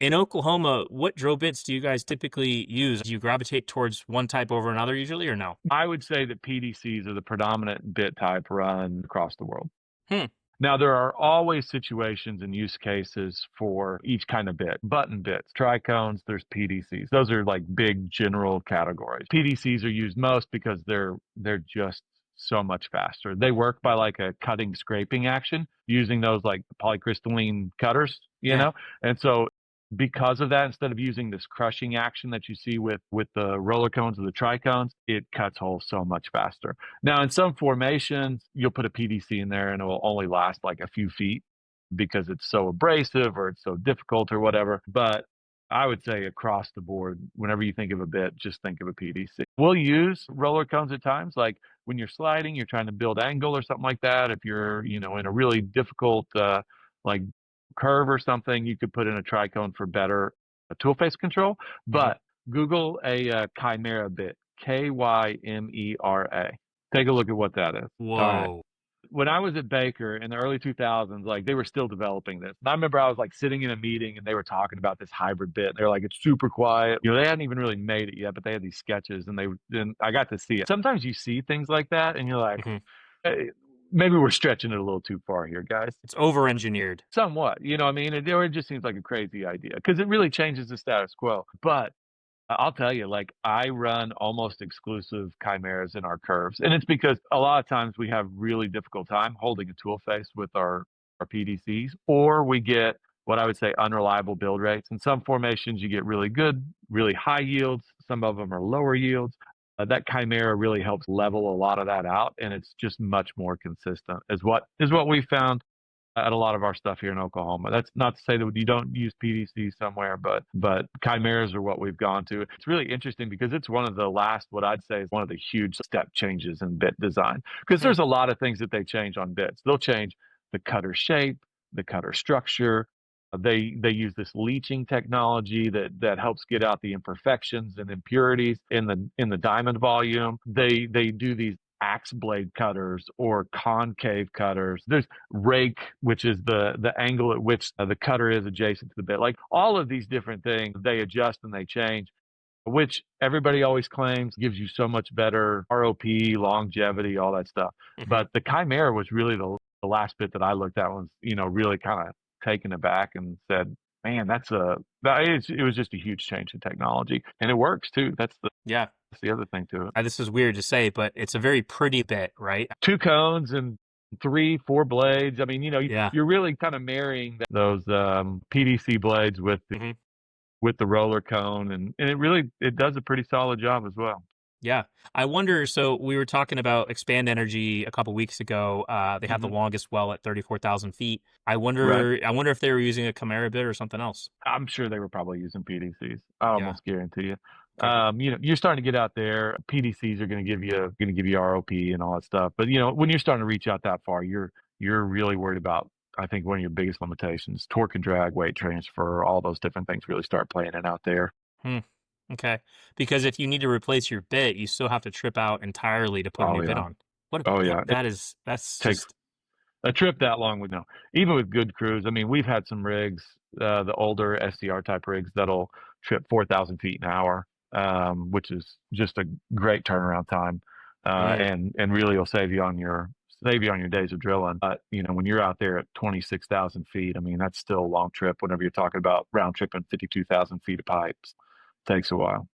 In Oklahoma, what drill bits do you guys typically use? Do you gravitate towards one type over another usually or no? I would say that PDCs are the predominant bit type run across the world. Hmm. Now, there are always situations and use cases for each kind of bit. Button bits, tricones, there's PDCs. Those are like big general categories. PDCs are used most because they're just so much faster. They work by like a cutting scraping action using those like polycrystalline cutters, you Yeah. know? And so because of that, instead of using this crushing action that you see with the roller cones or the tricones, it cuts holes so much faster. Now, in some formations, you'll put a PDC in there and it will only last like a few feet because it's so abrasive or it's so difficult or whatever. But I would say across the board, whenever you think of a bit, just think of a PDC. We'll use roller cones at times, like when you're sliding, you're trying to build angle or something like that. If you're, in a really difficult, like curve or something, you could put in a tricone for better tool face control. Mhm. But Google a KYMERA bit, KYMERA. Take a look at what that is. All right. Whoa. When I was at Baker in the early 2000s, like they were still developing this. And I remember I was like sitting in a meeting and they were talking about this hybrid bit. They're like, it's super quiet. They hadn't even really made it yet, but they had these sketches and I got to see it. Sometimes you see things like that and you're like, Mhm. hey, maybe we're stretching it a little too far here, guys. It's over-engineered. Somewhat, what I mean? Or it just seems like a crazy idea because it really changes the status quo. But I'll tell you, like I run almost exclusive chimeras in our curves, and it's because a lot of times we have really difficult time holding a tool face with our PDCs, or we get what I would say unreliable build rates. In some formations, you get really good, really high yields. Some of them are lower yields. That chimera really helps level a lot of that out, and it's just much more consistent. Is what we found at a lot of our stuff here in Oklahoma. That's not to say that you don't use PDC somewhere, but chimeras are what we've gone to. It's really interesting because it's one of the last, what I'd say is one of the huge step changes in bit design. Because Hmm. there's a lot of things that they change on bits. They'll change the cutter shape, the cutter structure. They use this leaching technology that helps get out the imperfections and impurities in the diamond volume. They do these axe blade cutters or concave cutters. There's rake, which is the angle at which the cutter is adjacent to the bit. Like all of these different things, they adjust and they change, which everybody always claims gives you so much better ROP, longevity, all that stuff. Hmm. But the Chimera was really the last bit that I looked at was, really kind of taken aback and said, man, it was just a huge change in technology. And it works too. Yeah. That's the other thing to it. This is weird to say, but it's a very pretty bit, right? Two cones and three, four blades. I mean, Yeah. you're really kind of marrying those PDC blades Hmm. with the roller cone, and it does a pretty solid job as well. Yeah. I wonder, so we were talking about Expand Energy a couple weeks ago. They have the Hmm. longest well at 34,000 feet. I Right. wonder I wonder if they were using a Chimera bit or something else. I'm sure they were probably using PDCs. I Yeah. almost guarantee you. Okay. You're starting to get out there. PDCs are going to give you ROP and all that stuff. But when you're starting to reach out that far, you're really worried about. I think one of your biggest limitations, torque and drag, weight transfer, all those different things really start playing it out there. Hmm. Okay. Because if you need to replace your bit, you still have to trip out entirely to put a Oh new bit yeah. on. What Oh what yeah. It that's takes just a trip that long would no. Even with good crews, I mean, we've had some rigs, the older SCR type rigs that'll trip 4,000 feet an hour, which is just a great turnaround time, mm, and really will save you on your days of drilling. But when you're out there at 26,000 feet, I mean, that's still a long trip. Whenever you're talking about round tripping 52,000 feet of pipes, takes a while.